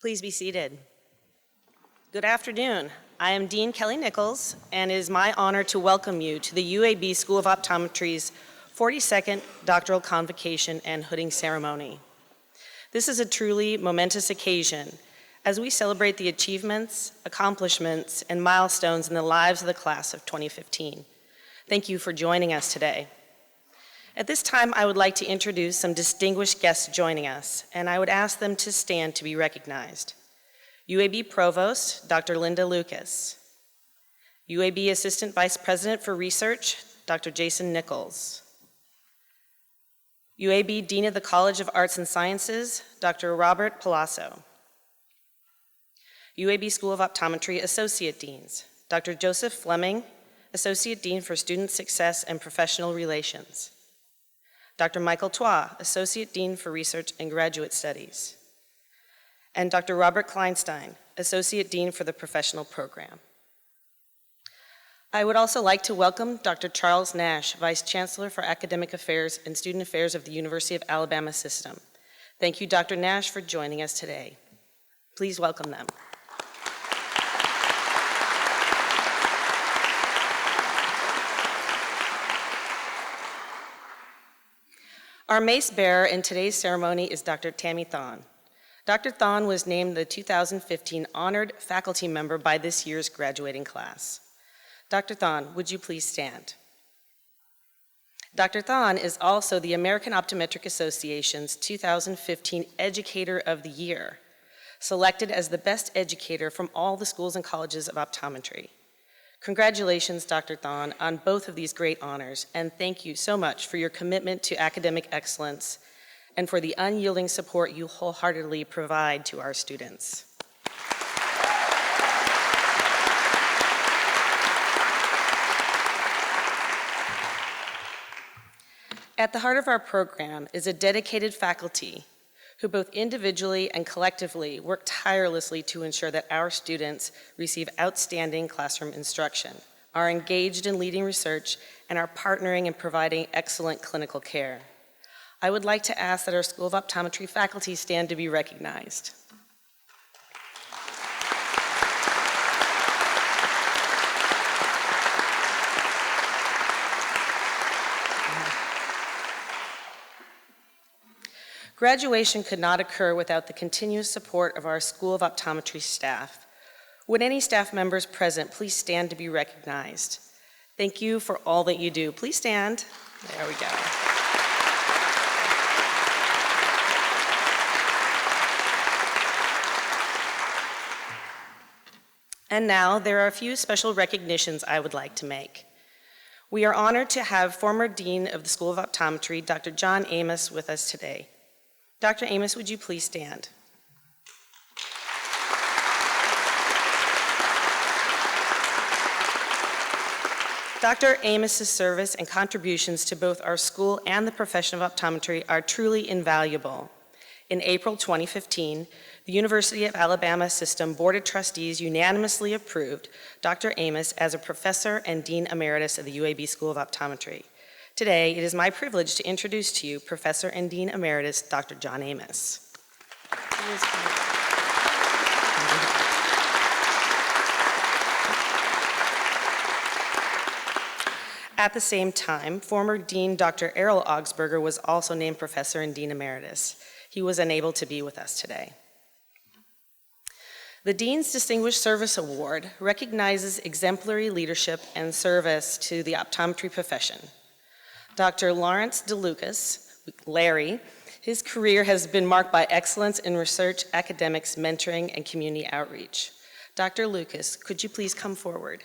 Please be seated. Good afternoon. I am Dean Kelly Nichols, and it is my honor to welcome you to the UAB School of Optometry's 42nd Doctoral Convocation and Hooding Ceremony. This is a truly momentous occasion as we celebrate the achievements, accomplishments, and milestones in the lives of the class of 2015. Thank you for joining us today. At this time, I would like to introduce some distinguished guests joining us, and I would ask them to stand to be recognized. UAB Provost, Dr. Linda Lucas. UAB Assistant Vice President for Research, Dr. Jason Nichols. UAB Dean of the College of Arts and Sciences, Dr. Robert Palazzo. UAB School of Optometry Associate Deans, Dr. Joseph Fleming, Associate Dean for Student Success and Professional Relations. Dr. Michael Twa, Associate Dean for Research and Graduate Studies. And Dr. Robert Kleinstein, Associate Dean for the Professional Program. I would also like to welcome Dr. Charles Nash, Vice Chancellor for Academic Affairs and Student Affairs of the University of Alabama System. Thank you, Dr. Nash, for joining us today. Please welcome them. Our mace bearer in today's ceremony is Dr. Tammy Thon. Dr. Thon was named the 2015 Honored Faculty Member by this year's graduating class. Dr. Thon, would you please stand? Dr. Thon is also the American Optometric Association's 2015 Educator of the Year, selected as the best educator from all the schools and colleges of optometry. Congratulations, Dr. Thon, on both of these great honors, and thank you so much for your commitment to academic excellence and for the unyielding support you wholeheartedly provide to our students. At the heart of our program is a dedicated faculty who both individually and collectively work tirelessly to ensure that our students receive outstanding classroom instruction, are engaged in leading research, and are partnering in providing excellent clinical care. I would like to ask that our School of Optometry faculty stand to be recognized. Graduation could not occur without the continuous support of our School of Optometry staff. Would any staff members present please stand to be recognized? Thank you for all that you do. Please stand. There we go. And now there are a few special recognitions I would like to make. We are honored to have former Dean of the School of Optometry, Dr. John Amos, with us today. Dr. Amos, would you please stand? Dr. Amos's service and contributions to both our school and the profession of optometry are truly invaluable. In April 2015, the University of Alabama System Board of Trustees unanimously approved Dr. Amos as a professor and Dean Emeritus of the UAB School of Optometry. Today, it is my privilege to introduce to you Professor and Dean Emeritus, Dr. John Amos. At the same time, former Dean Dr. Errol Augsburger was also named Professor and Dean Emeritus. He was unable to be with us today. The Dean's Distinguished Service Award recognizes exemplary leadership and service to the optometry profession. Dr. Lawrence DeLucas, Larry, his career has been marked by excellence in research, academics, mentoring, and community outreach. Dr. Lucas, could you please come forward?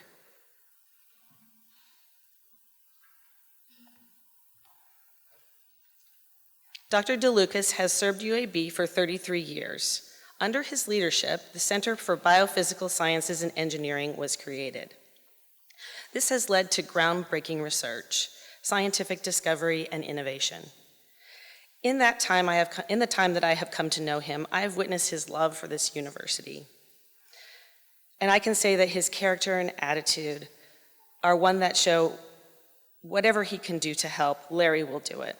Dr. DeLucas has served UAB for 33 years. Under his leadership, the Center for Biophysical Sciences and Engineering was created. This has led to groundbreaking research, scientific discovery, and innovation. In the time that I have come to know him, I have witnessed his love for this university. And I can say that his character and attitude are one that show whatever he can do to help, Larry will do it.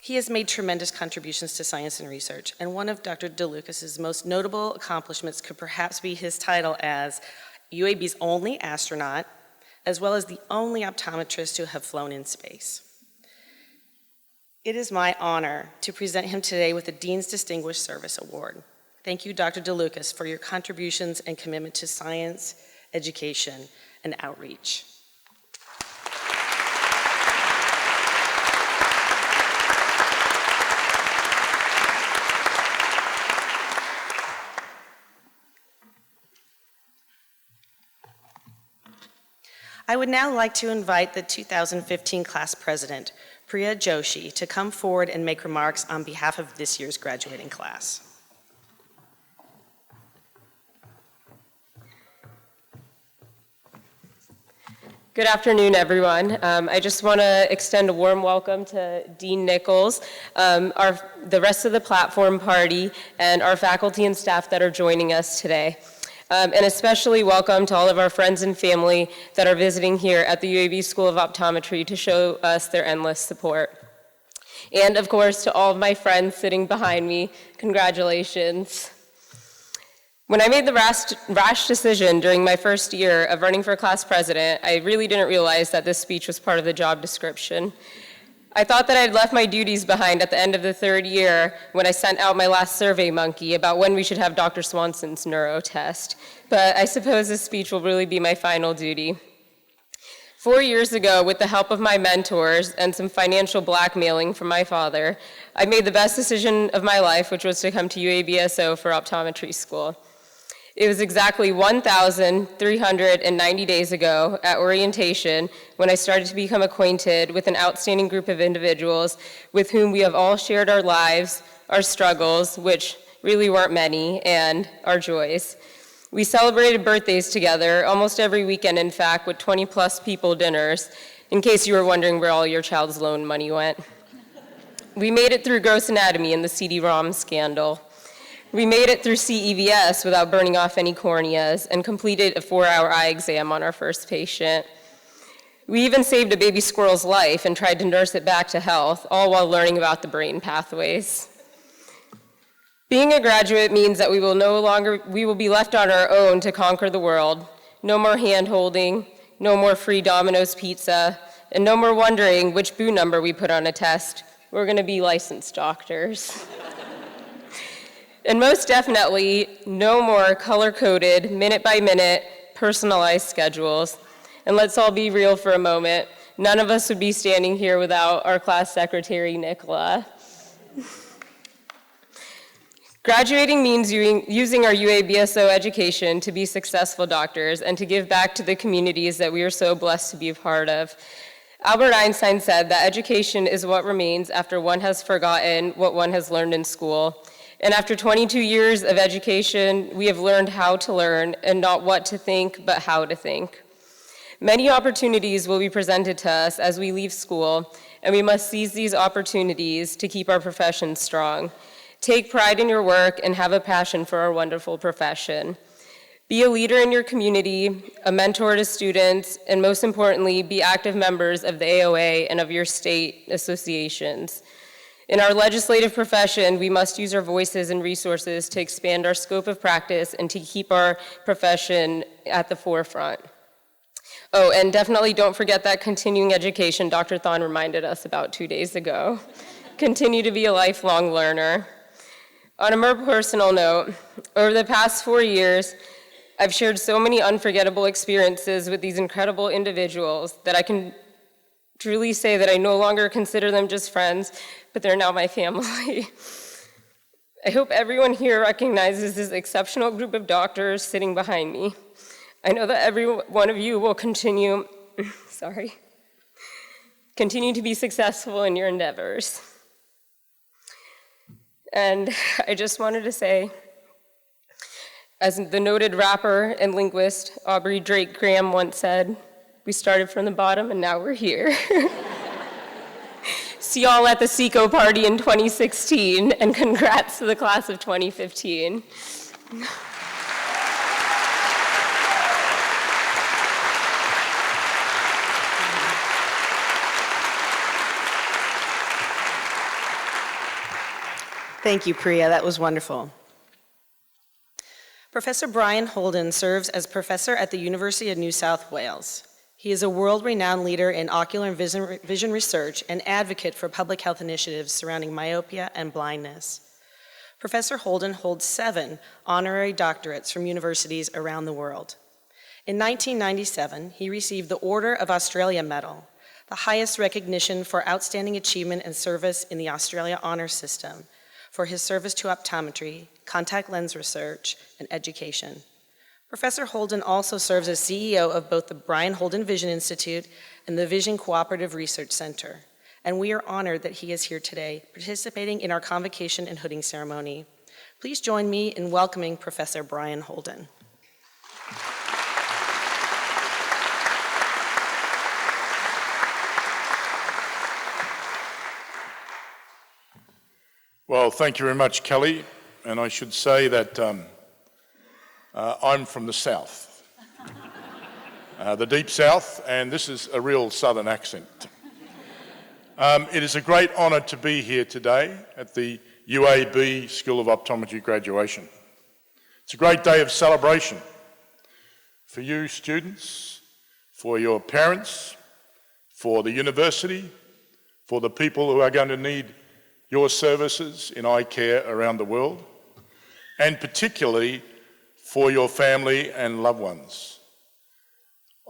He has made tremendous contributions to science and research, and one of Dr. DeLucas's most notable accomplishments could perhaps be his title as UAB's only astronaut, as well as the only optometrist to have flown in space. It is my honor to present him today with the Dean's Distinguished Service Award. Thank you, Dr. DeLucas, for your contributions and commitment to science, education, and outreach. I would now like to invite the 2015 class president, Priya Joshi, to come forward and make remarks on behalf of this year's graduating class. Good afternoon, everyone. I just want to extend a warm welcome to Dean Nichols, the rest of the platform party, and our faculty and staff that are joining us today. And especially welcome to all of our friends and family that are visiting here at the UAB School of Optometry to show us their endless support. And of course, to all of my friends sitting behind me, congratulations. When I made the rash decision during my first year of running for class president, I really didn't realize that this speech was part of the job description. I thought that I'd left my duties behind at the end of the third year when I sent out my last survey monkey about when we should have Dr. Swanson's neuro test. But I suppose this speech will really be my final duty. 4 years ago, with the help of my mentors and some financial blackmailing from my father, I made the best decision of my life, which was to come to UABSO for optometry school. It was exactly 1,390 days ago at orientation when I started to become acquainted with an outstanding group of individuals with whom we have all shared our lives, our struggles, which really weren't many, and our joys. We celebrated birthdays together almost every weekend, in fact, with 20-plus people dinners, in case you were wondering where all your child's loan money went. We made it through gross anatomy and the CD-ROM scandal. We made it through CEVS without burning off any corneas and completed a 4-hour eye exam on our first patient. We even saved a baby squirrel's life and tried to nurse it back to health, all while learning about the brain pathways. Being a graduate means that we will be left on our own to conquer the world. No more hand-holding, no more free Domino's pizza, and no more wondering which boo number we put on a test. We're gonna be licensed doctors. And most definitely, no more color-coded, minute-by-minute, personalized schedules. And let's all be real for a moment. None of us would be standing here without our class secretary, Nicola. Graduating means using our UABSO education to be successful doctors and to give back to the communities that we are so blessed to be a part of. Albert Einstein said that education is what remains after one has forgotten what one has learned in school. And after 22 years of education, we have learned how to learn and not what to think, but how to think. Many opportunities will be presented to us as we leave school, and we must seize these opportunities to keep our profession strong. Take pride in your work and have a passion for our wonderful profession. Be a leader in your community, a mentor to students, and most importantly, be active members of the AOA and of your state associations. In our legislative profession, we must use our voices and resources to expand our scope of practice and to keep our profession at the forefront. Oh, and definitely don't forget that continuing education Dr. Thon reminded us about 2 days ago. Continue to be a lifelong learner. On a more personal note, over the past 4 years, I've shared so many unforgettable experiences with these incredible individuals that I can truly say that I no longer consider them just friends, but they're now my family. I hope everyone here recognizes this exceptional group of doctors sitting behind me. I know that every one of you will continue to be successful in your endeavors. And I just wanted to say, as the noted rapper and linguist Aubrey Drake Graham once said, we started from the bottom and now we're here. See y'all at the SECO party in 2016, and congrats to the class of 2015. Thank you, Priya. That was wonderful. Professor Brian Holden serves as professor at the University of New South Wales. He is a world-renowned leader in ocular and vision research and advocate for public health initiatives surrounding myopia and blindness. Professor Holden holds 7 honorary doctorates from universities around the world. In 1997, he received the Order of Australia Medal, the highest recognition for outstanding achievement and service in the Australia Honours System, for his service to optometry, contact lens research, and education. Professor Holden also serves as CEO of both the Brian Holden Vision Institute and the Vision Cooperative Research Center, and we are honored that he is here today participating in our convocation and hooding ceremony. Please join me in welcoming Professor Brian Holden. Well, thank you very much, Kelly. And I should say that I'm from the South, the Deep South, and this is a real Southern accent. It is a great honour to be here today at the UAB School of Optometry graduation. It's a great day of celebration for you students, for your parents, for the university, for the people who are going to need your services in eye care around the world, and particularly for your family and loved ones.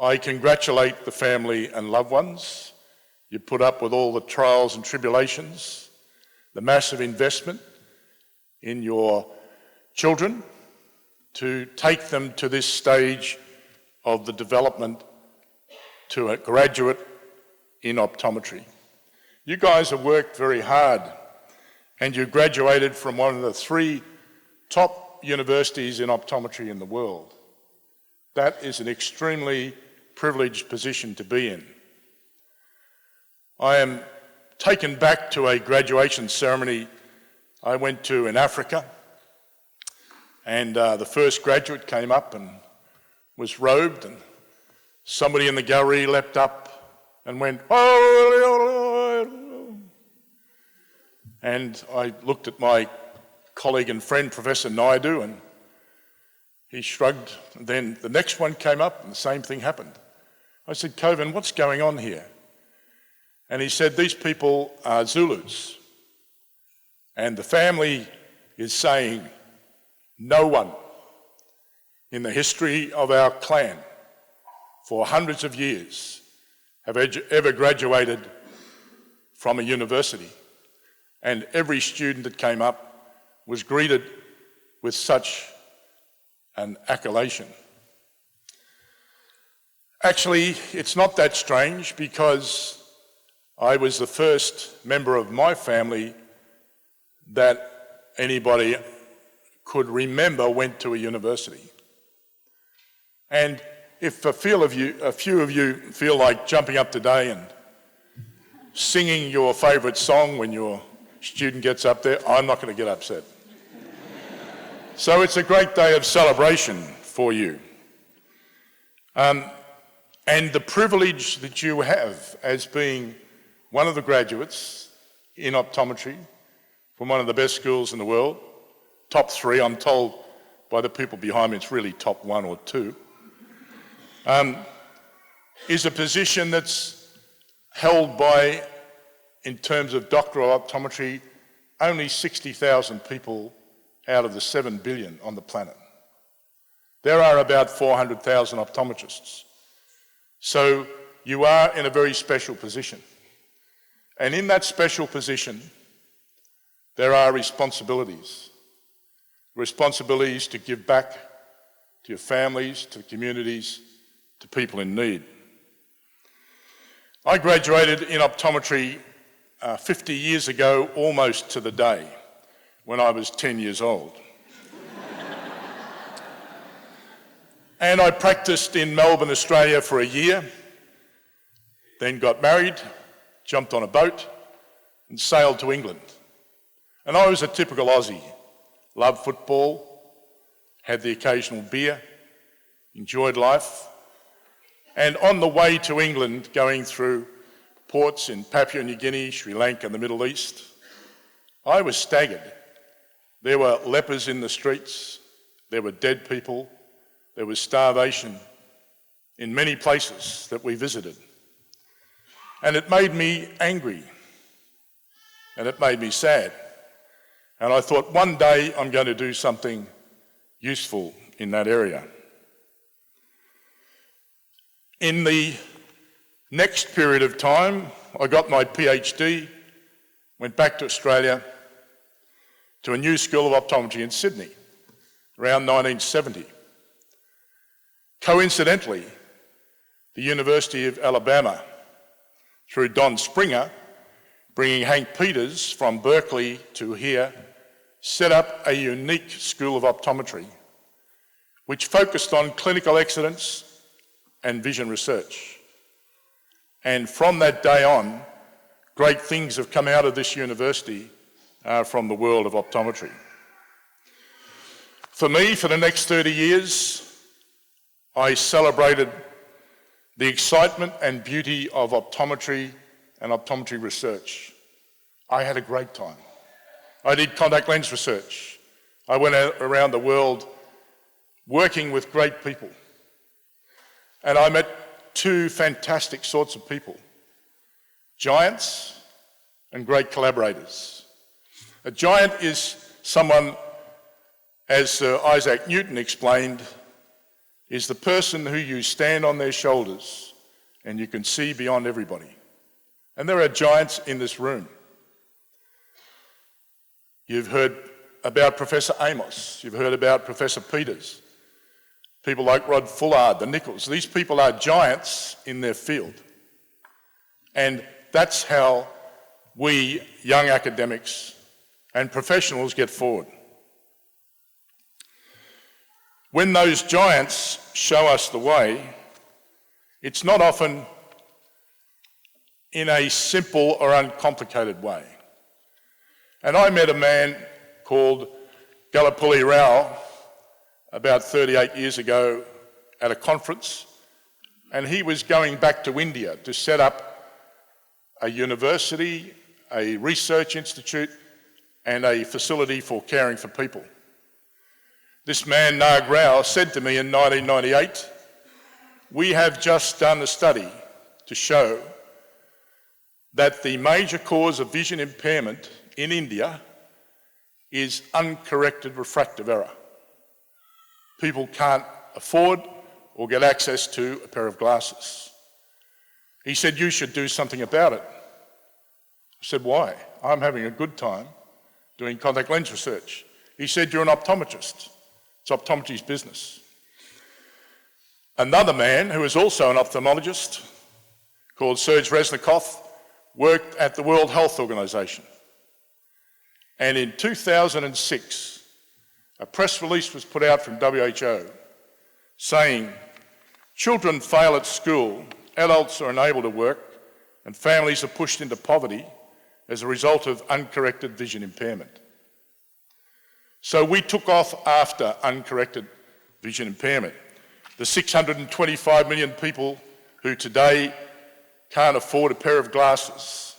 I congratulate the family and loved ones. You put up with all the trials and tribulations, the massive investment in your children to take them to this stage of the development to a graduate in optometry. You guys have worked very hard, and you graduated from one of the 3 top universities in optometry in the world. That is an extremely privileged position to be in. I am taken back to a graduation ceremony I went to in Africa, and the first graduate came up and was robed, and somebody in the gallery leapt up and went, "Oh!" And I looked at my colleague and friend, Professor Naidu, and he shrugged. And then the next one came up and the same thing happened. I said, "Kovan, what's going on here?" And he said, "These people are Zulus. And the family is saying no one in the history of our clan for hundreds of years have ever graduated from a university. And every student that came up was greeted with such an accolation." Actually, it's not that strange, because I was the first member of my family that anybody could remember went to a university. And if a few of you feel like jumping up today and singing your favourite song when your student gets up there, I'm not going to get upset. So it's a great day of celebration for you. And the privilege that you have as being one of the graduates in optometry from one of the best schools in the world, top 3, I'm told by the people behind me it's really top 1 or 2, is a position that's held by, in terms of doctoral optometry, only 60,000 people out of the 7 billion on the planet. There are about 400,000 optometrists. So you are in a very special position. And in that special position, there are responsibilities. Responsibilities to give back to your families, to the communities, to people in need. I graduated in optometry 50 years ago, almost to the day, when I was 10 years old. And I practiced in Melbourne, Australia for a year, then got married, jumped on a boat and sailed to England. And I was a typical Aussie. Loved football, had the occasional beer, enjoyed life. And on the way to England, going through ports in Papua New Guinea, Sri Lanka and the Middle East, I was staggered There were lepers in the streets, there were dead people, there was starvation in many places that we visited. And it made me angry, and it made me sad. And I thought, one day I'm going to do something useful in that area. In the next period of time, I got my PhD, went back to Australia to a new school of optometry in Sydney around 1970. Coincidentally, the University of Alabama, through Don Springer, bringing Hank Peters from Berkeley to here, set up a unique school of optometry which focused on clinical excellence and vision research. And from that day on, great things have come out of this university from the world of optometry. For me, for the next 30 years, I celebrated the excitement and beauty of optometry and optometry research. I had a great time. I did contact lens research. I went around the world working with great people. And I met two fantastic sorts of people, giants and great collaborators. A giant is someone, as Sir Isaac Newton explained, is the person who you stand on their shoulders and you can see beyond everybody. And there are giants in this room. You've heard about Professor Amos, you've heard about Professor Peters, people like Rod Fullard, the Nichols. These people are giants in their field. And that's how we, young academics and professionals, get forward. When those giants show us the way, it's not often in a simple or uncomplicated way. And I met a man called Gallipoli Rao about 38 years ago at a conference, and he was going back to India to set up a university, a research institute, and a facility for caring for people. This man, Nag Rao, said to me in 1998, "We have just done a study to show that the major cause of vision impairment in India is uncorrected refractive error. People can't afford or get access to a pair of glasses." He said, "You should do something about it." I said, "Why? I'm having a good time doing contact lens research." He said, "You're an optometrist. It's optometry's business." Another man who is also an ophthalmologist, called Serge Reznikov, worked at the World Health Organization. And in 2006, a press release was put out from WHO saying, "Children fail at school, adults are unable to work, and families are pushed into poverty as a result of uncorrected vision impairment." So we took off after uncorrected vision impairment. The 625 million people who today can't afford a pair of glasses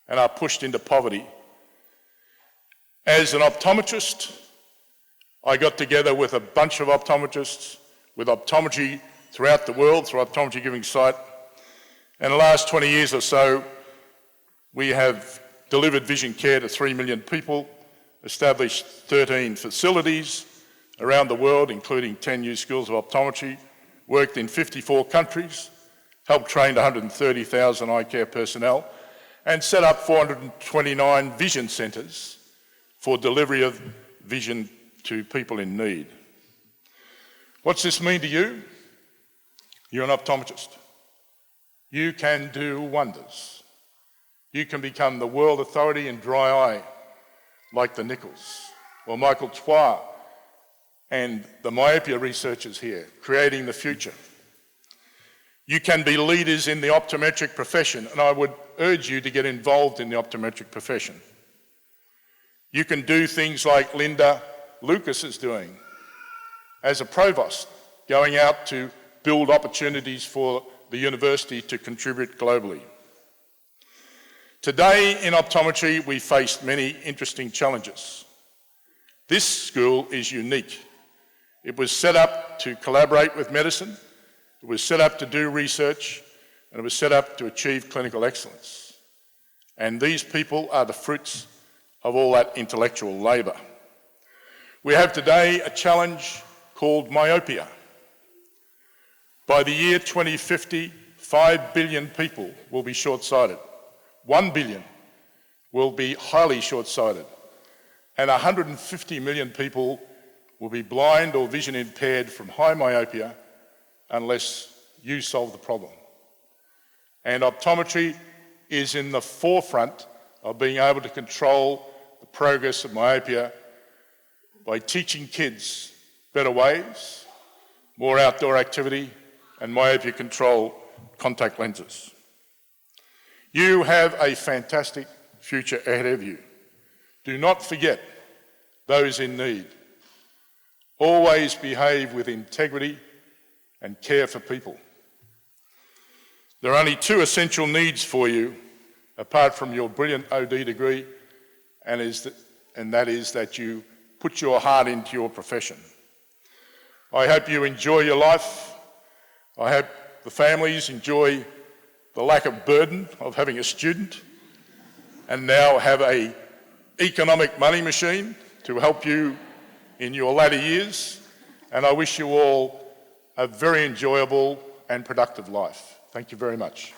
and are pushed into poverty. As an optometrist, I got together with a bunch of optometrists with optometry throughout the world, through Optometry Giving Sight. And the last 20 years or so, we have delivered vision care to 3 million people, established 13 facilities around the world, including 10 new schools of optometry, worked in 54 countries, helped train 130,000 eye care personnel, and set up 429 vision centres for delivery of vision to people in need. What's this mean to you? You're an optometrist. You can do wonders. You can become the world authority in dry eye, like the Nichols, or Michael Twa and the myopia researchers here, creating the future. You can be leaders in the optometric profession, and I would urge you to get involved in the optometric profession. You can do things like Linda Lucas is doing as a provost, going out to build opportunities for the university to contribute globally. Today in optometry, we face many interesting challenges. This school is unique. It was set up to collaborate with medicine, it was set up to do research, and it was set up to achieve clinical excellence. And these people are the fruits of all that intellectual labour. We have today a challenge called myopia. By the year 2050, 5 billion people will be short-sighted. 1 billion will be highly short-sighted. And 150 million people will be blind or vision impaired from high myopia unless you solve the problem. And optometry is in the forefront of being able to control the progress of myopia by teaching kids better ways, more outdoor activity, and myopia control contact lenses. You have a fantastic future ahead of you. Do not forget those in need. Always behave with integrity and care for people. There are only two essential needs for you, apart from your brilliant OD degree, and that is that you put your heart into your profession. I hope you enjoy your life. I hope the families enjoy the lack of burden of having a student and now have an economic money machine to help you in your latter years. And I wish you all a very enjoyable and productive life. Thank you very much.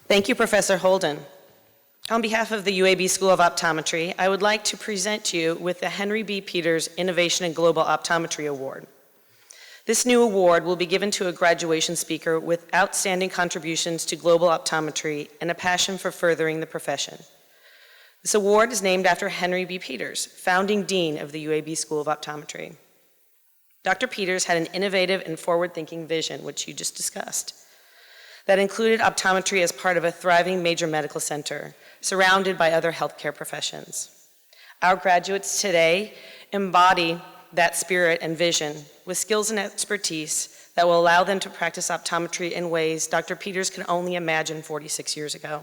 Thank you, Professor Holden. On behalf of the UAB School of Optometry, I would like to present you with the Henry B. Peters Innovation in Global Optometry Award. This new award will be given to a graduation speaker with outstanding contributions to global optometry and a passion for furthering the profession. This award is named after Henry B. Peters, founding dean of the UAB School of Optometry. Dr. Peters had an innovative and forward-thinking vision, which you just discussed, that included optometry as part of a thriving major medical center, surrounded by other healthcare professions. Our graduates today embody that spirit and vision with skills and expertise that will allow them to practice optometry in ways Dr. Peters could only imagine 46 years ago.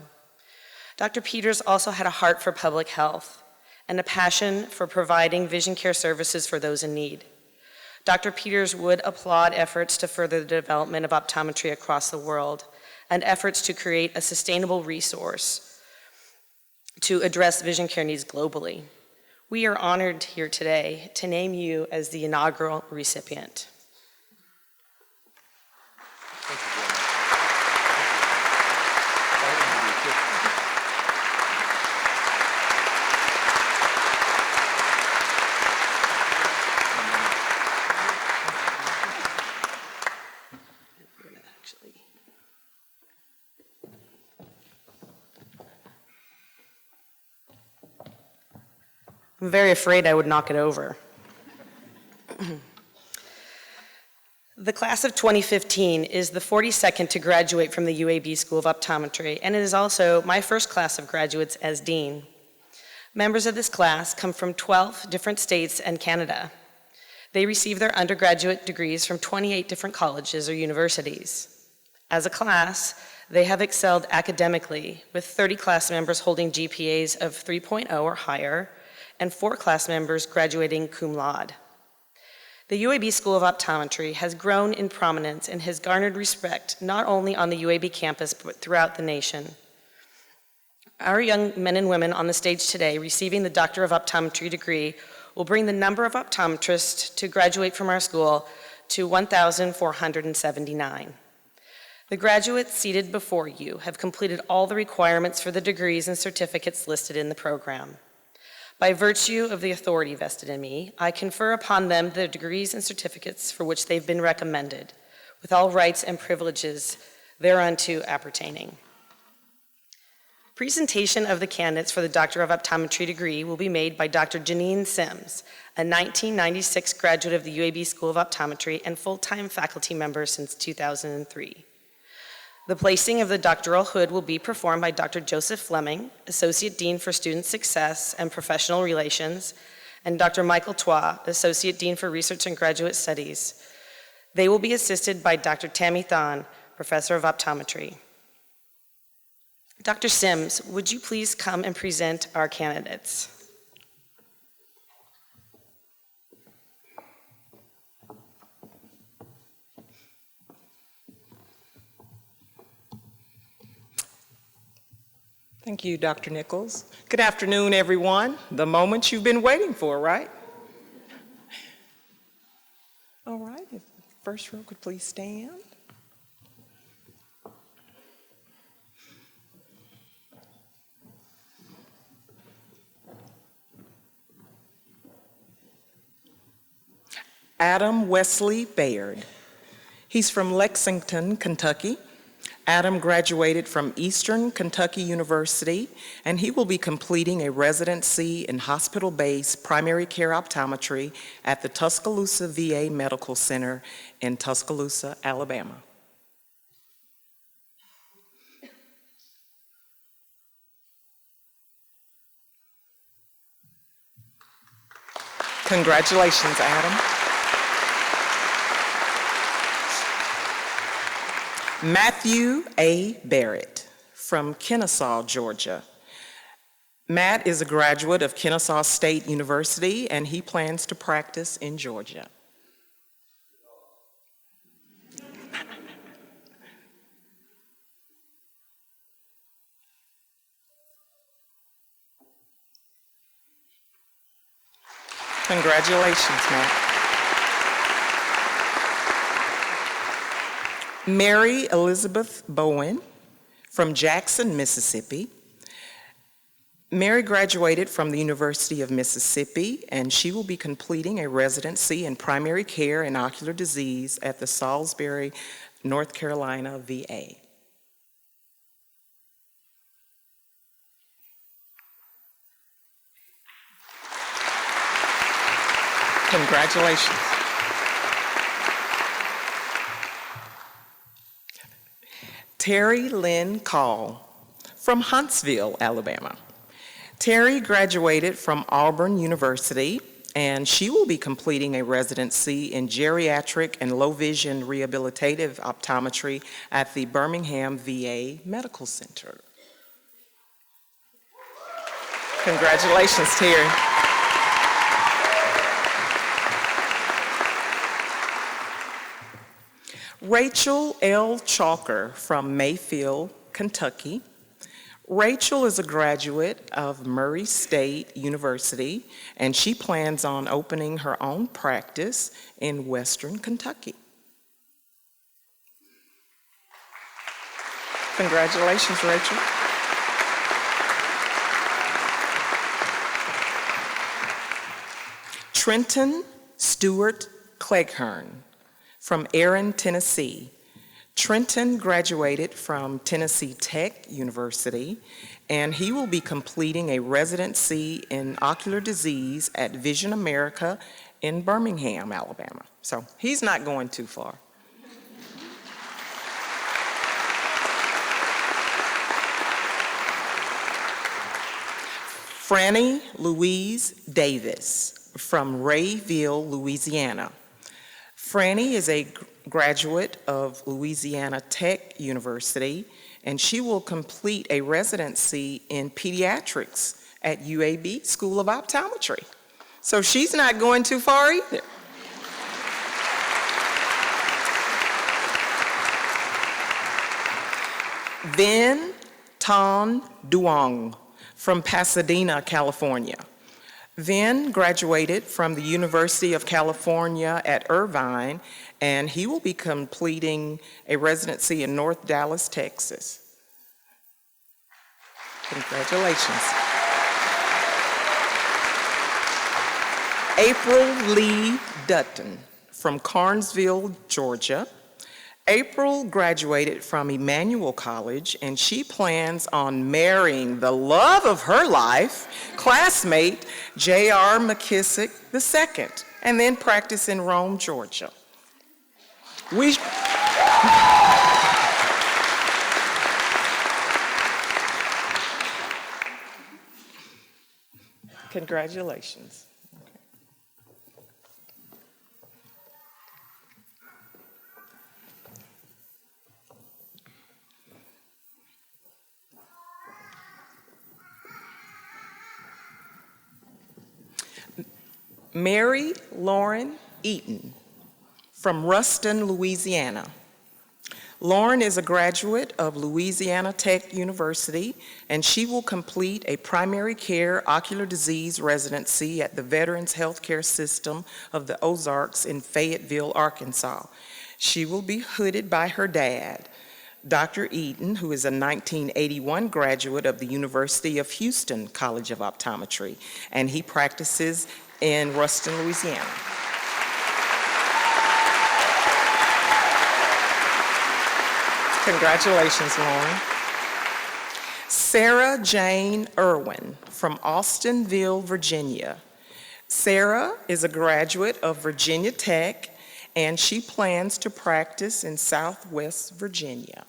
Dr. Peters also had a heart for public health and a passion for providing vision care services for those in need. Dr. Peters would applaud efforts to further the development of optometry across the world and efforts to create a sustainable resource to address vision care needs globally. We are honored here today to name you as the inaugural recipient. I'm very afraid I would knock it over. The class of 2015 is the 42nd to graduate from the UAB School of Optometry, and it is also my first class of graduates as dean. Members of this class come from 12 different states and Canada. They receive their undergraduate degrees from 28 different colleges or universities. As a class, they have excelled academically, with 30 class members holding GPAs of 3.0 or higher, and 4 class members graduating cum laude. The UAB School of Optometry has grown in prominence and has garnered respect not only on the UAB campus but throughout the nation. Our young men and women on the stage today receiving the Doctor of Optometry degree will bring the number of optometrists to graduate from our school to 1,479. The graduates seated before you have completed all the requirements for the degrees and certificates listed in the program. By virtue of the authority vested in me, I confer upon them the degrees and certificates for which they've been recommended, with all rights and privileges thereunto appertaining. Presentation of the candidates for the Doctor of Optometry degree will be made by Dr. Janine Sims, a 1996 graduate of the UAB School of Optometry and full-time faculty member since 2003. The placing of the doctoral hood will be performed by Dr. Joseph Fleming, Associate Dean for Student Success and Professional Relations, and Dr. Michael Twa, Associate Dean for Research and Graduate Studies. They will be assisted by Dr. Tammy Thon, Professor of Optometry. Dr. Sims, would you please come and present our candidates? Thank you, Dr. Nichols. Good afternoon, everyone. The moment you've been waiting for, right? All right, if the first row could please stand. Adam Wesley Baird. He's from Lexington, Kentucky. Adam graduated from Eastern Kentucky University, and he will be completing a residency in hospital-based primary care optometry at the Tuscaloosa VA Medical Center in Tuscaloosa, Alabama. Congratulations, Adam. Matthew A. Barrett from Kennesaw, Georgia. Matt is a graduate of Kennesaw State University, and he plans to practice in Georgia. Congratulations, Matt. Mary Elizabeth Bowen from Jackson, Mississippi. Mary graduated from the University of Mississippi, and she will be completing a residency in primary care and ocular disease at the Salisbury, North Carolina VA. Congratulations. Terry Lynn Call from Huntsville, Alabama. Terry graduated from Auburn University, and she will be completing a residency in geriatric and low vision rehabilitative optometry at the Birmingham VA Medical Center. Congratulations, Terry. Rachel L. Chalker from Mayfield, Kentucky. Rachel is a graduate of Murray State University, and she plans on opening her own practice in Western Kentucky. Congratulations, Rachel. Trenton Stewart Cleghorn from Erin, Tennessee. Trenton graduated from Tennessee Tech University, and he will be completing a residency in ocular disease at Vision America in Birmingham, Alabama. So he's not going too far. Franny Louise Davis from Rayville, Louisiana. Franny is a graduate of Louisiana Tech University, and she will complete a residency in pediatrics at UAB School of Optometry. So she's not going too far either. Vin Ton Duong from Pasadena, California. Vin graduated from the University of California at Irvine, and he will be completing a residency in North Dallas, Texas. Congratulations. April Lee Dutton from Carnesville, Georgia. April graduated from Emmanuel College, and she plans on marrying the love of her life, classmate J.R. McKissick II, and then practice in Rome, Georgia. Congratulations. Mary Lauren Eaton from Ruston, Louisiana. Lauren is a graduate of Louisiana Tech University, and she will complete a primary care ocular disease residency at the Veterans Healthcare System of the Ozarks in Fayetteville, Arkansas. She will be hooded by her dad, Dr. Eaton, who is a 1981 graduate of the University of Houston College of Optometry, and he practices in Ruston, Louisiana. Congratulations, Lauren. Sarah Jane Irwin from Austinville, Virginia. Sarah is a graduate of Virginia Tech, and she plans to practice in Southwest Virginia.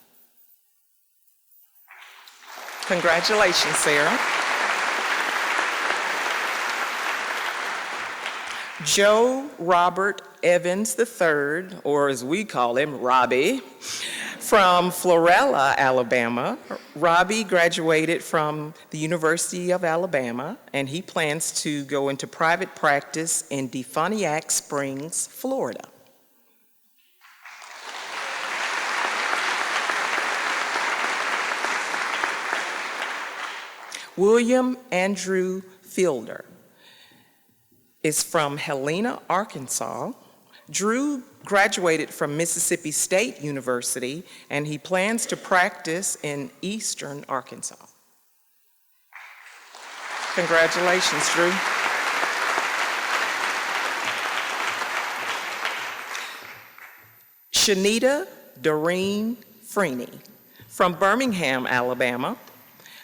Congratulations, Sarah. Joe Robert Evans III, or as we call him, Robbie, from Florella, Alabama. Robbie graduated from the University of Alabama, and he plans to go into private practice in Defoniac Springs, Florida. William Andrew Fielder is from Helena, Arkansas. Drew graduated from Mississippi State University, and he plans to practice in Eastern Arkansas. Congratulations, Drew. Shanita Doreen Freeney from Birmingham, Alabama.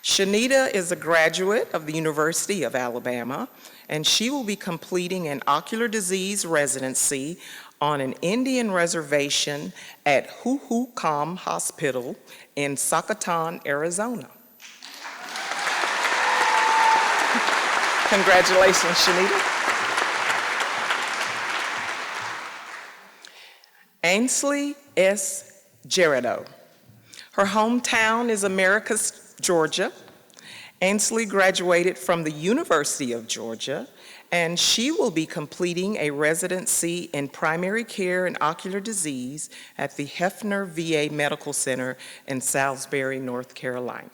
Shanita is a graduate of the University of Alabama, and she will be completing an ocular disease residency on an Indian reservation at Huhucam Hospital in Socoton, Arizona. Congratulations, Shanita. Ainsley S. Gerardo. Her hometown is Americus, Georgia. Ainsley graduated from the University of Georgia, and she will be completing a residency in primary care and ocular disease at the Hefner VA Medical Center in Salisbury, North Carolina.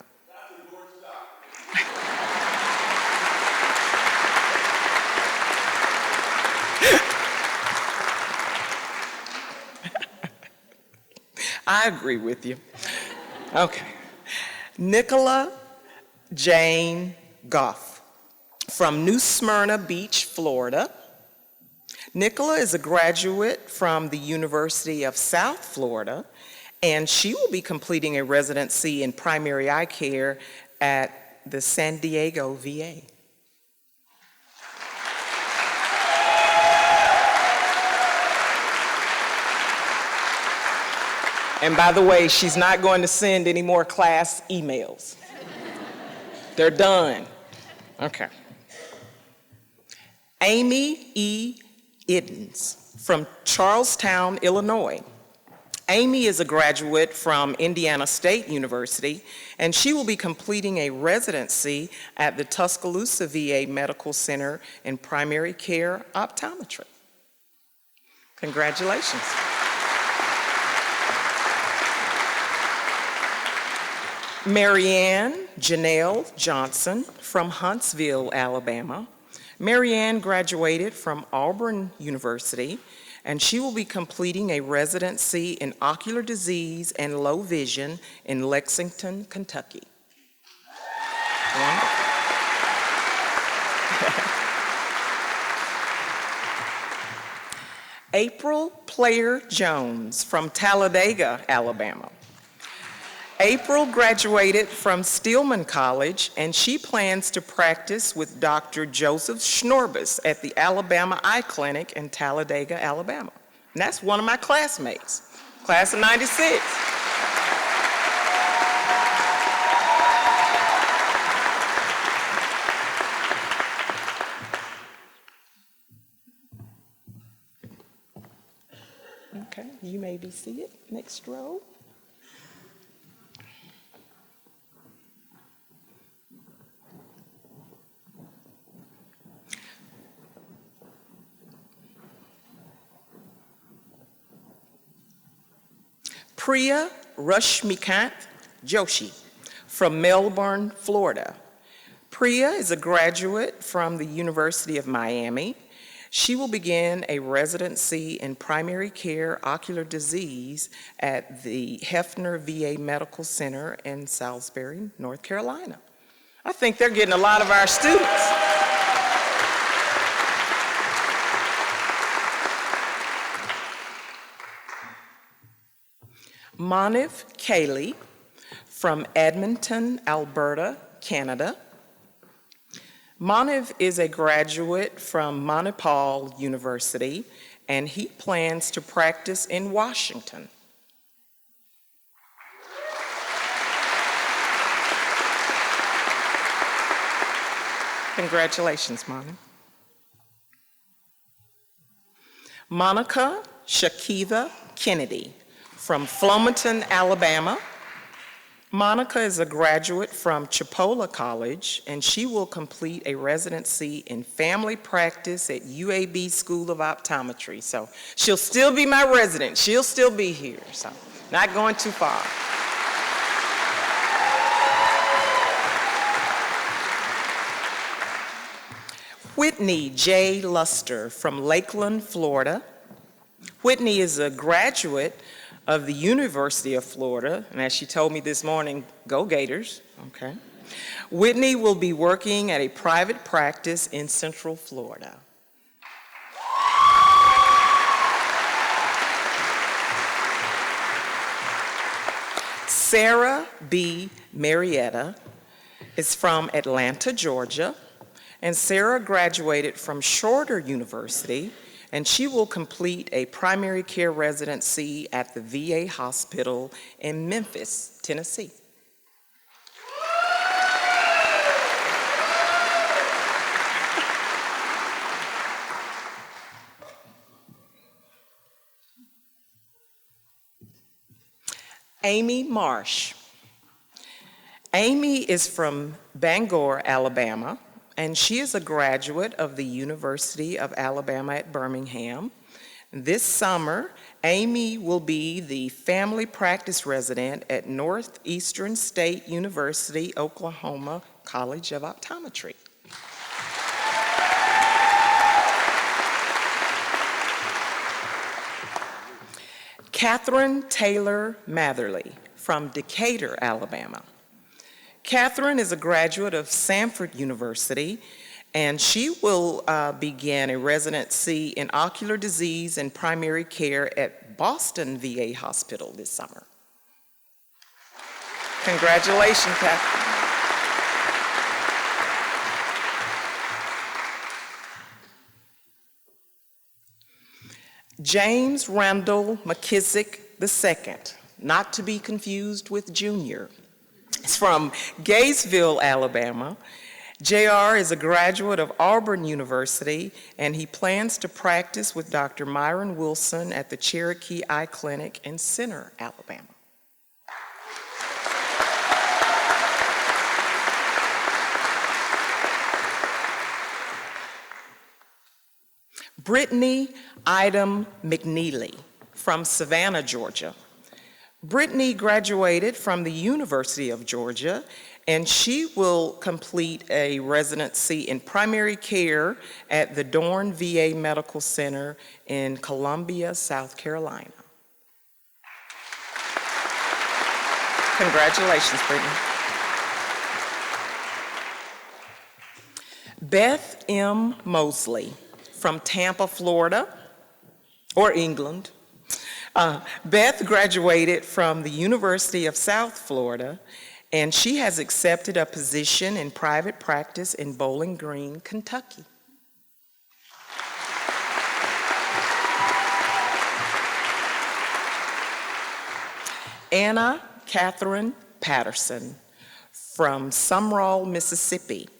I agree with you. Okay. Nicola Jane Goff from New Smyrna Beach, Florida. Nicola is a graduate from the University of South Florida, and she will be completing a residency in primary eye care at the San Diego VA. And by the way, she's not going to send any more class emails. They're done. Okay. Amy E. Iddens from Charlestown, Illinois. Amy is a graduate from Indiana State University, and she will be completing a residency at the Tuscaloosa VA Medical Center in primary care optometry. Congratulations. Marianne Janelle Johnson from Huntsville, Alabama. Marianne graduated from Auburn University, and she will be completing a residency in ocular disease and low vision in Lexington, Kentucky. Wonderful. April Player Jones from Talladega, Alabama. April graduated from Stillman College, and she plans to practice with Dr. Joseph Schnorbus at the Alabama Eye Clinic in Talladega, Alabama. And that's one of my classmates, class of '96. Okay, you may be seated. Next row. Priya Rashmikant Joshi from Melbourne, Florida. Priya is a graduate from the University of Miami. She will begin a residency in primary care ocular disease at the Hefner VA Medical Center in Salisbury, North Carolina. I think they're getting a lot of our students. Moniv Cayley from Edmonton, Alberta, Canada. Moniv is a graduate from Manipal University, and he plans to practice in Washington. Congratulations, Moniv. Monica Shakiva Kennedy from Flomaton, Alabama. Monica is a graduate from Chipola College, and she will complete a residency in family practice at UAB School of Optometry. So she'll still be my resident. She'll still be here, so not going too far. Whitney J. Luster from Lakeland, Florida. Whitney is a graduate of the University of Florida, and as she told me this morning, go Gators, okay? Whitney will be working at a private practice in Central Florida. Sarah B. Marietta is from Atlanta, Georgia, and Sarah graduated from Shorter University, and she will complete a primary care residency at the VA hospital in Memphis, Tennessee. Amy Marsh. Amy is from Bangor, Alabama, and she is a graduate of the University of Alabama at Birmingham. This summer, Amy will be the family practice resident at Northeastern State University, Oklahoma College of Optometry. Catherine Taylor Matherly from Decatur, Alabama. Catherine is a graduate of Samford University, and she will begin a residency in ocular disease and primary care at Boston VA Hospital this summer. Congratulations, Catherine. James Randall McKissick II, not to be confused with Junior. He's from Gaysville, Alabama. JR is a graduate of Auburn University, and he plans to practice with Dr. Myron Wilson at the Cherokee Eye Clinic in Center, Alabama. Brittany Idam McNeely from Savannah, Georgia. Brittany graduated from the University of Georgia, and she will complete a residency in primary care at the Dorn VA Medical Center in Columbia, South Carolina. Congratulations, Brittany. Beth M. Mosley from Tampa, Florida, or England. Beth graduated from the University of South Florida, and she has accepted a position in private practice in Bowling Green, Kentucky. Anna Catherine Patterson from Sumrall, Mississippi.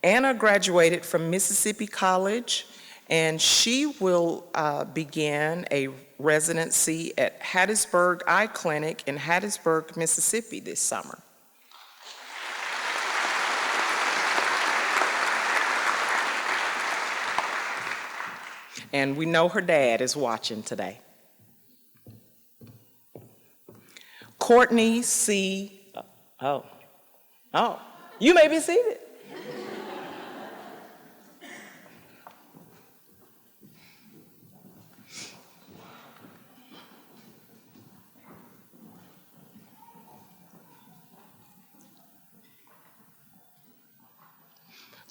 Anna graduated from Mississippi College, and she will begin a residency at Hattiesburg Eye Clinic in Hattiesburg, Mississippi this summer. And we know her dad is watching today. Courtney C. You may be seated.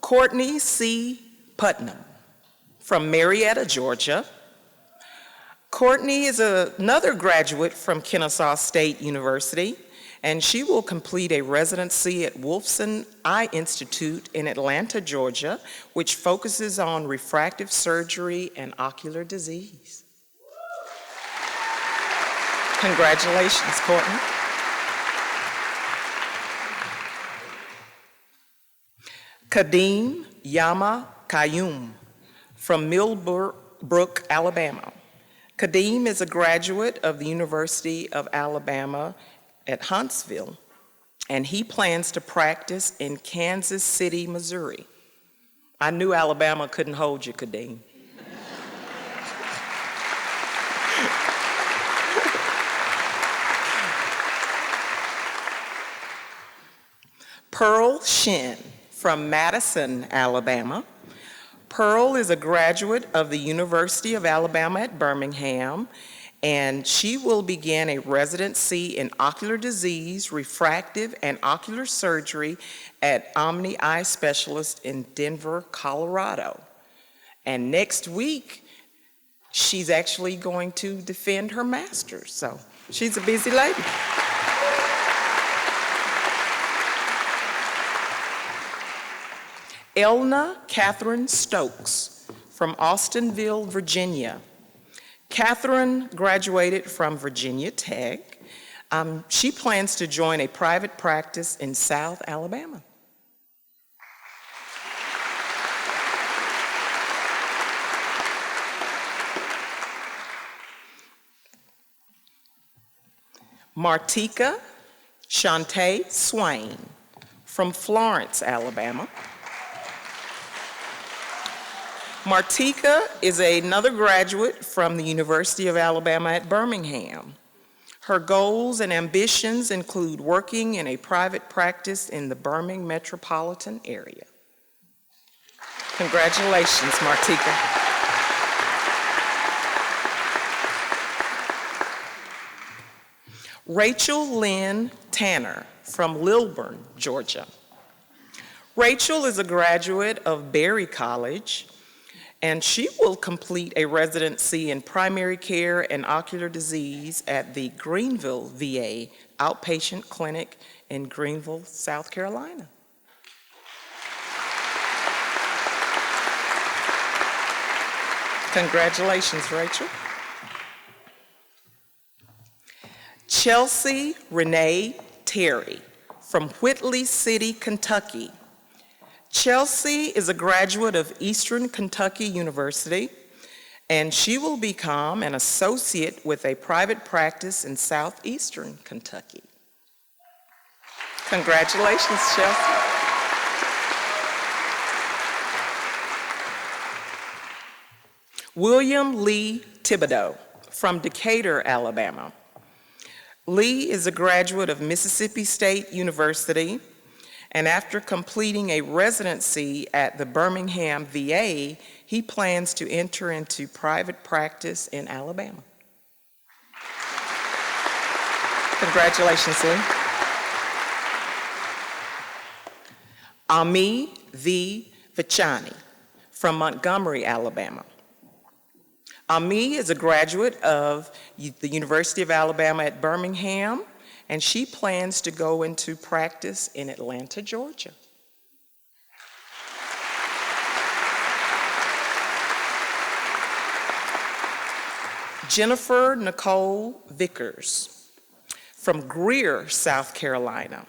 Courtney C. Putnam from Marietta, Georgia. Courtney is another graduate from Kennesaw State University, and she will complete a residency at Wolfson Eye Institute in Atlanta, Georgia, which focuses on refractive surgery and ocular disease. Congratulations, Courtney. Kadeem Yama Kayum from Millbrook, Alabama. Kadeem is a graduate of the University of Alabama at Huntsville, and he plans to practice in Kansas City, Missouri. I knew Alabama couldn't hold you, Kadeem. Pearl Shin from Madison, Alabama. Pearl is a graduate of the University of Alabama at Birmingham, and she will begin a residency in ocular disease, refractive, and ocular surgery at Omni Eye Specialist in Denver, Colorado. And next week, she's actually going to defend her master's, so she's a busy lady. Elna Catherine Stokes from Austinville, Virginia. Catherine graduated from Virginia Tech. She plans to join a private practice in South Alabama. Martika Shantae Swain from Florence, Alabama. Martika is another graduate from the University of Alabama at Birmingham. Her goals and ambitions include working in a private practice in the Birmingham metropolitan area. Congratulations, Martika. Rachel Lynn Tanner from Lilburn, Georgia. Rachel is a graduate of Berry College, and she will complete a residency in primary care and ocular disease at the Greenville VA Outpatient Clinic in Greenville, South Carolina. Congratulations, Rachel. Chelsea Renee Terry from Whitley City, Kentucky. Chelsea is a graduate of Eastern Kentucky University, and she will become an associate with a private practice in Southeastern Kentucky. Congratulations, Chelsea. William Lee Thibodeau from Decatur, Alabama. Lee is a graduate of Mississippi State University, and after completing a residency at the Birmingham VA, he plans to enter into private practice in Alabama. Congratulations, Lee. Ami V. Vichani from Montgomery, Alabama. Ami is a graduate of the University of Alabama at Birmingham, and she plans to go into practice in Atlanta, Georgia. Jennifer Nicole Vickers from Greer, South Carolina.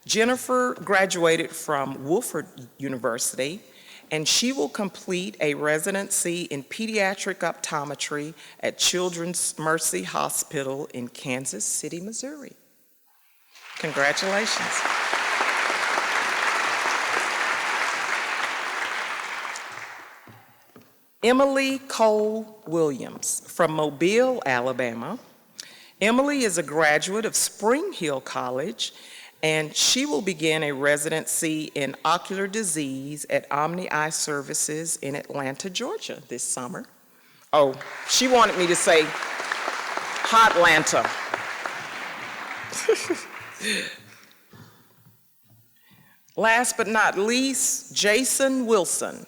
Jennifer graduated from Wofford University, and she will complete a residency in pediatric optometry at Children's Mercy Hospital in Kansas City, Missouri. Congratulations. Emily Cole Williams from Mobile, Alabama. Emily is a graduate of Spring Hill College, and she will begin a residency in ocular disease at Omni Eye Services in Atlanta, Georgia this summer. Oh, she wanted me to say Hotlanta. Last but not least, Jason Wilson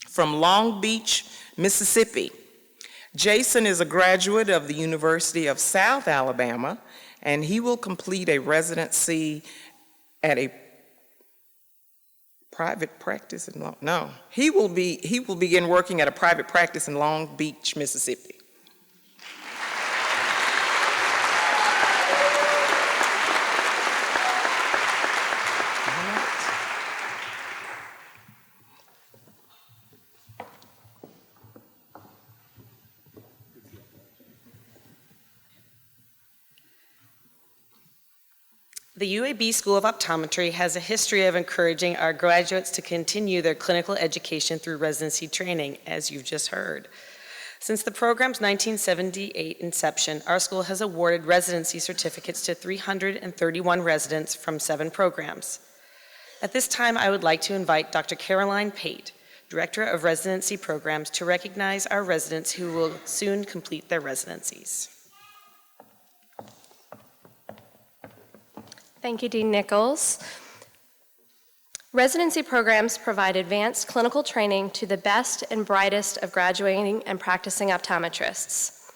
from Long Beach, Mississippi. Jason is a graduate of the University of South Alabama, and he will complete a residency at a private practice in he will begin working at a private practice in Long Beach, Mississippi. The UAB School of Optometry has a history of encouraging our graduates to continue their clinical education through residency training, as you've just heard. Since the program's 1978 inception, our school has awarded residency certificates to 331 residents from 7 programs. At this time, I would like to invite Dr. Caroline Pate, Director of Residency Programs, to recognize our residents who will soon complete their residencies. Thank you, Dean Nichols. Residency programs provide advanced clinical training to the best and brightest of graduating and practicing optometrists.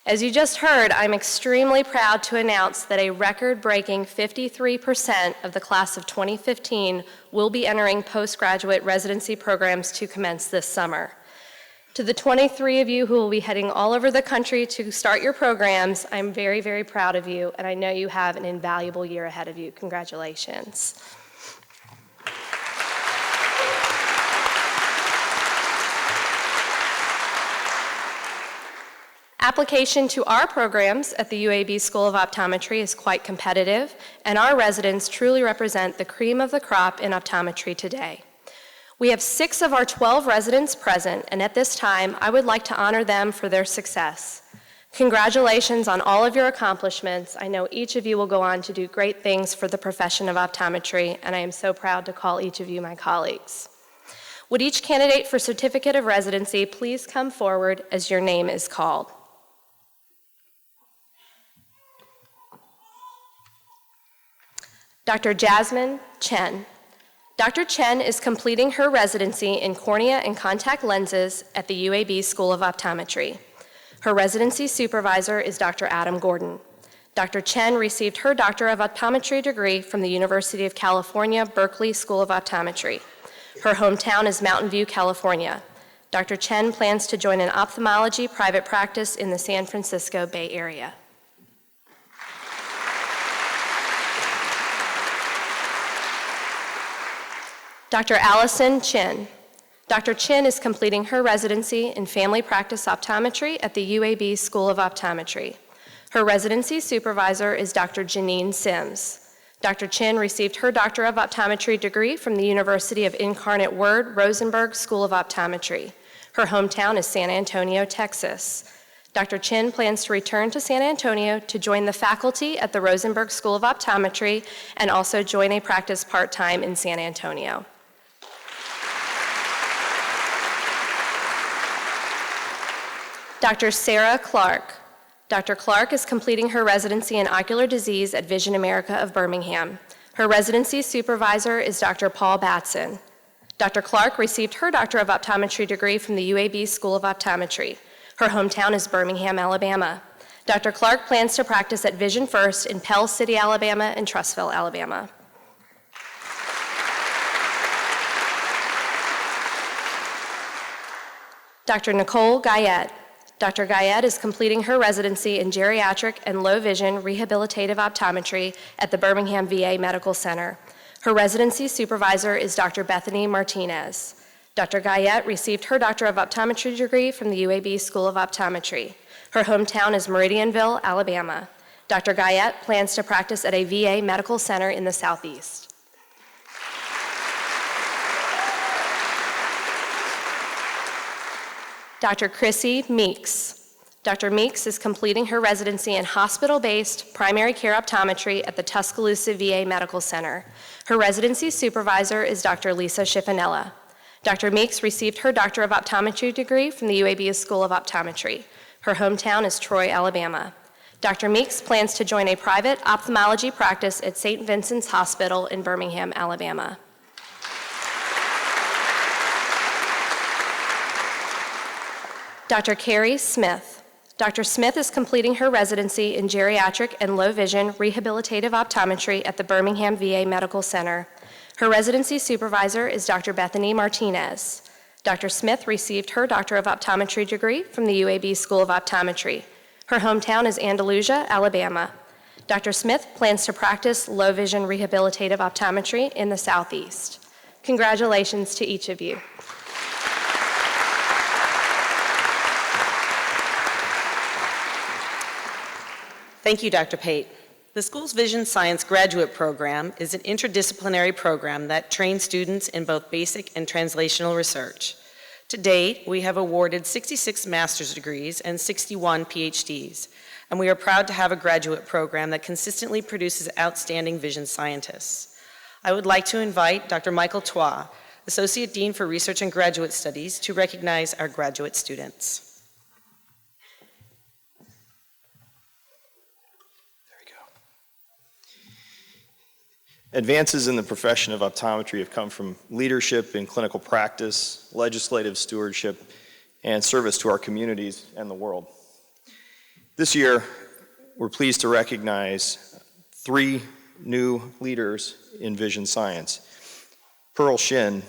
As you just heard, I'm extremely proud to announce that a record-breaking 53% of the class of 2015 will be entering postgraduate residency programs to commence this summer. To the 23 of you who will be heading all over the country to start your programs, I'm very, very proud of you, and I know you have an invaluable year ahead of you. Congratulations. Application to our programs at the UAB School of Optometry is quite competitive, and our residents truly represent the cream of the crop in optometry today. We have 6 of our 12 residents present, and at this time, I would like to honor them for their success. Congratulations on all of your accomplishments. I know each of you will go on to do great things for the profession of optometry, and I am so proud to call each of you my colleagues. Would each candidate for certificate of residency please come forward as your name is called? Dr. Jasmine Chen. Dr. Chen is completing her residency in cornea and contact lenses at the UAB School of Optometry. Her residency supervisor is Dr. Adam Gordon. Dr. Chen received her Doctor of Optometry degree from the University of California, Berkeley School of Optometry. Her hometown is Mountain View, California. Dr. Chen plans to join an ophthalmology private practice in the San Francisco Bay Area. Dr. Allison Chin. Dr. Chin is completing her residency in family practice optometry at the UAB School of Optometry. Her residency supervisor is Dr. Janine Sims. Dr. Chin received her Doctor of Optometry degree from the University of Incarnate Word Rosenberg School of Optometry. Her hometown is San Antonio, Texas. Dr. Chin plans to return to San Antonio to join the faculty at the Rosenberg School of Optometry and also join a practice part-time in San Antonio. Dr. Sarah Clark. Dr. Clark is completing her residency in ocular disease at Vision America of Birmingham. Her residency supervisor is Dr. Paul Batson. Dr. Clark received her Doctor of Optometry degree from the UAB School of Optometry. Her hometown is Birmingham, Alabama. Dr. Clark plans to practice at Vision First in Pell City, Alabama and Trussville, Alabama. Dr. Nicole Guyette. Dr. Guyette is completing her residency in geriatric and low vision rehabilitative optometry at the Birmingham VA Medical Center. Her residency supervisor is Dr. Bethany Martinez. Dr. Guyette received her Doctor of Optometry degree from the UAB School of Optometry. Her hometown is Meridianville, Alabama. Dr. Guyette plans to practice at a VA medical center in the Southeast. Dr. Chrissy Meeks. Dr. Meeks is completing her residency in hospital-based primary care optometry at the Tuscaloosa VA Medical Center. Her residency supervisor is Dr. Lisa Schiffinella. Dr. Meeks received her Doctor of Optometry degree from the UABSO School of Optometry. Her hometown is Troy, Alabama. Dr. Meeks plans to join a private ophthalmology practice at St. Vincent's Hospital in Birmingham, Alabama. Dr. Carrie Smith. Dr. Smith is completing her residency in geriatric and low vision rehabilitative optometry at the Birmingham VA Medical Center. Her residency supervisor is Dr. Bethany Martinez. Dr. Smith received her Doctor of Optometry degree from the UAB School of Optometry. Her hometown is Andalusia, Alabama. Dr. Smith plans to practice low vision rehabilitative optometry in the Southeast. Congratulations to each of you. Thank you, Dr. Pate. The school's Vision Science Graduate Program is an interdisciplinary program that trains students in both basic and translational research. To date, we have awarded 66 master's degrees and 61 PhDs, and we are proud to have a graduate program that consistently produces outstanding vision scientists. I would like to invite Dr. Michael Toit, Associate Dean for Research and Graduate Studies, to recognize our graduate students. Advances in the profession of optometry have come from leadership in clinical practice, legislative stewardship, and service to our communities and the world. This year, we're pleased to recognize 3 new leaders in vision science. Pearl Shin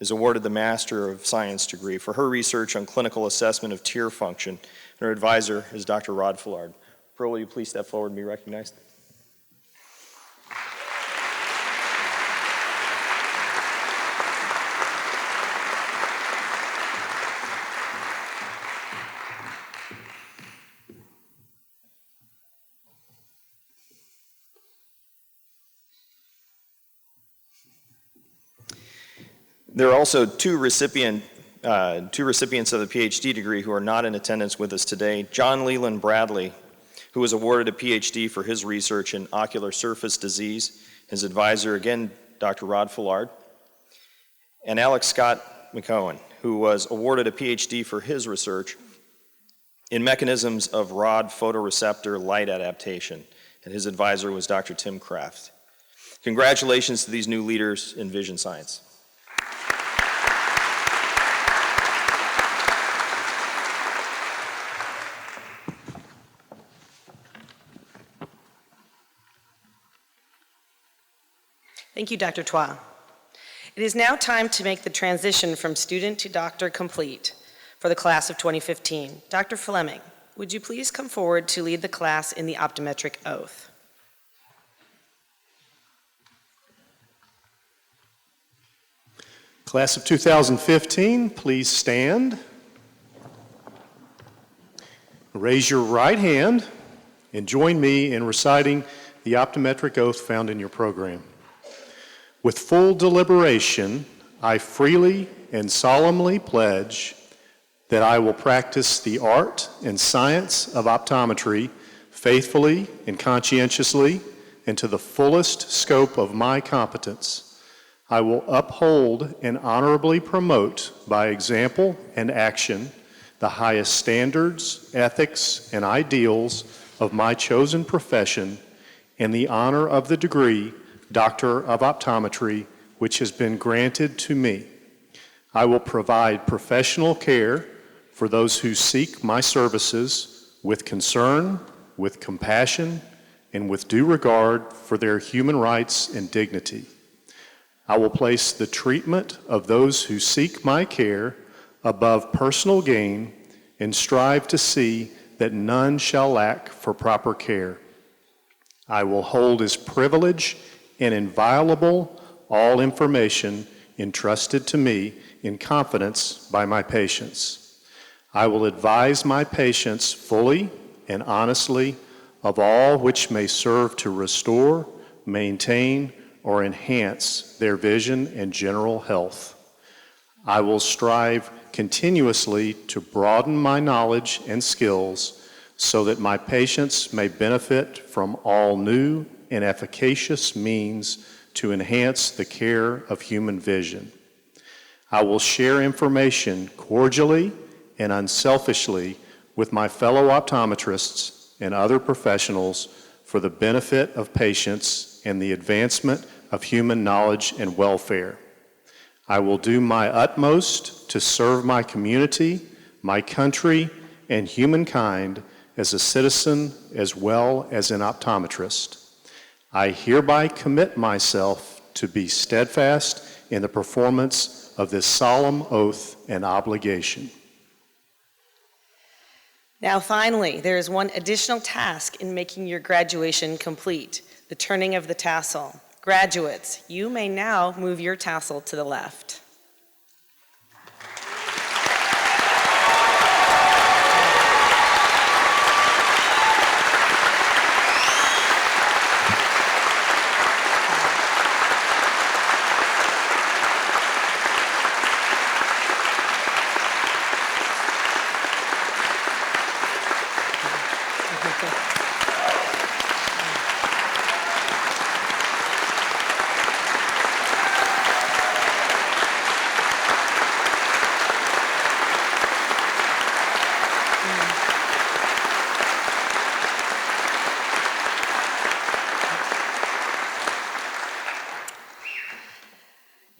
is awarded the Master of Science degree for her research on clinical assessment of tear function, and her advisor is Dr. Rod Fullard. Pearl, will you please step forward and be recognized? There are also two recipients of the PhD degree who are not in attendance with us today. John Leland Bradley, who was awarded a PhD for his research in ocular surface disease. His advisor, again, Dr. Rod Fullard. And Alex Scott McCohen, who was awarded a PhD for his research in mechanisms of rod photoreceptor light adaptation. And his advisor was Dr. Tim Kraft. Congratulations to these new leaders in vision science. Thank you, Dr. Toit. It is now time to make the transition from student to doctor complete for the class of 2015. Dr. Fleming, would you please come forward to lead the class in the optometric oath? Class of 2015, please stand. Raise your right hand and join me in reciting the optometric oath found in your program. With full deliberation, I freely and solemnly pledge that I will practice the art and science of optometry faithfully and conscientiously and to the fullest scope of my competence. I will uphold and honorably promote by example and action the highest standards, ethics, and ideals of my chosen profession and the honor of the degree Doctor of Optometry, which has been granted to me. I will provide professional care for those who seek my services with concern, with compassion, and with due regard for their human rights and dignity. I will place the treatment of those who seek my care above personal gain and strive to see that none shall lack for proper care. I will hold as privilege and inviolable all information entrusted to me in confidence by my patients. I will advise my patients fully and honestly of all which may serve to restore, maintain, or enhance their vision and general health. I will strive continuously to broaden my knowledge and skills so that my patients may benefit from all new and efficacious means to enhance the care of human vision. I will share information cordially and unselfishly with my fellow optometrists and other professionals for the benefit of patients and the advancement of human knowledge and welfare. I will do my utmost to serve my community, my country, and humankind as a citizen as well as an optometrist. I hereby commit myself to be steadfast in the performance of this solemn oath and obligation. Now finally, there is one additional task in making your graduation complete, the turning of the tassel. Graduates, you may now move your tassel to the left.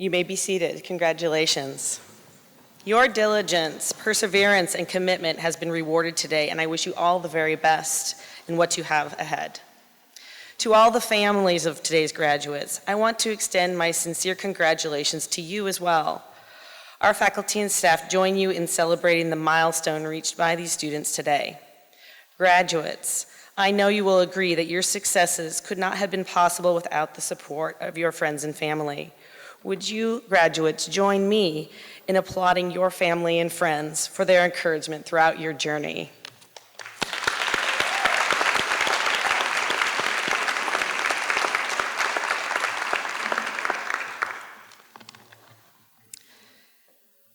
You may be seated. Congratulations. Your diligence, perseverance, and commitment has been rewarded today, and I wish you all the very best in what you have ahead. To all the families of today's graduates, I want to extend my sincere congratulations to you as well. Our faculty and staff join you in celebrating the milestone reached by these students today. Graduates, I know you will agree that your successes could not have been possible without the support of your friends and family. Would you, graduates, join me in applauding your family and friends for their encouragement throughout your journey?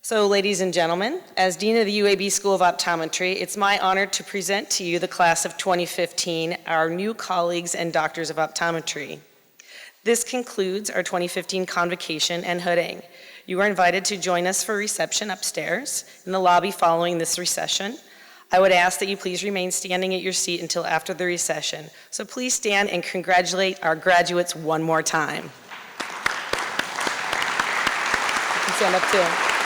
So, ladies and gentlemen, as Dean of the UAB School of Optometry, it's my honor to present to you the class of 2015, our new colleagues and doctors of optometry. This concludes our 2015 convocation and hooding. You are invited to join us for reception upstairs in the lobby following this recession. I would ask that you please remain standing at your seat until after the recession. So please stand and congratulate our graduates one more time. You can stand up too.